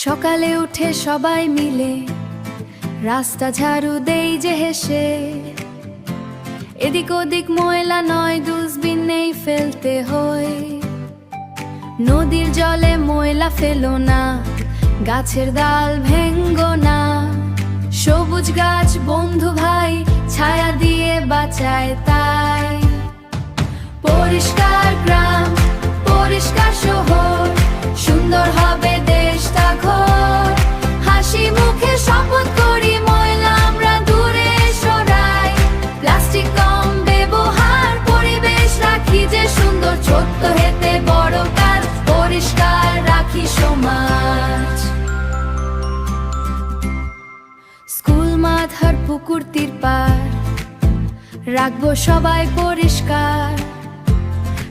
সকালে উঠে সবাই মিলে রাস্তা ঝাড়ু দেই যে হেসে, এদিক ওদিক ময়লা নয় ডাস্টবিনেই ফেলতে হয়। নদীর জলে ময়লা ফেলো না, গাছের ডাল ভেঙ্গো না, সবুজ গাছ বন্ধু ভাই ছায়া দিয়ে বাঁচায় তাই। পরিষ্কার গ্রাম পরিষ্কার শহর, সুন্দর হবে দেশটা ঘর। হাসি মুখে শপথ করি ময়লা আমরা দূরে সরাই, প্লাস্টিক কম ব্যবহার পরিবেশ রাখি যে সুন্দর। ছোট্ট হেতে বড় কাজ, পরিষ্কার রাখি সমাজ। স্কুল মাঠ আর পুকুর তীর পার রাখবো সবাই পরিষ্কার।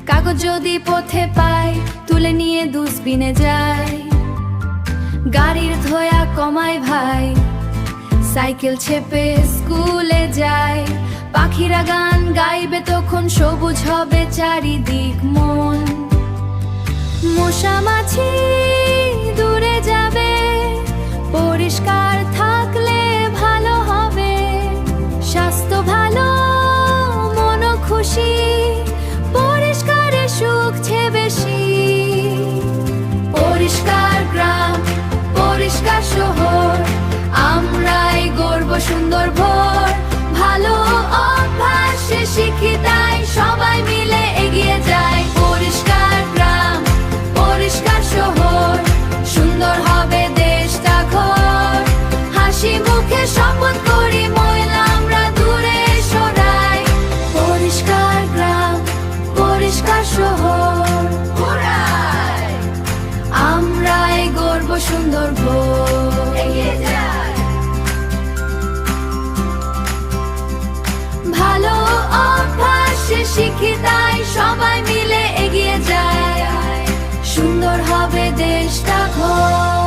কাগজ যদি পথে পাই তুলে নিয়ে ডাস্টবিনে যাই। গাড়ির ধোয়া কমাই ভাই, সাইকেল চেপে স্কুলে যাই। পাখিরা গান গাইবে তখন সবুজ হবে চারিদিক মন। মশা মাছি দূরে যাবে, পরিষ্কার থাকলে ভালো হবে। স্বাস্থ্য ভালো মনও খুশি, পরিষ্কারে সুখ ছে বেশি। পরিষ্কার গ্রাম পরিষ্কার শহর, আমরাই গর্ব সুন্দর ভোর। ভালো অভ্যাস শিখি তাই সবাই মিলে এগিয়ে যাই। পরিষ্কার গ্রাম পরিষ্কার শহর, সুন্দর হবে দেশটা ঘর। হাসি মুখে শপথ করি ময়লা আমরা দূরে সরাই। পরিষ্কার গ্রাম পরিষ্কার শহর, আমরাই গর্ব সুন্দর ভোর। এগিয়ে যাই। ভালো অভ্যাস শিখি তাই সবাই মিলে এগিয়ে যায়, সুন্দর হবে দেশটা ঘর।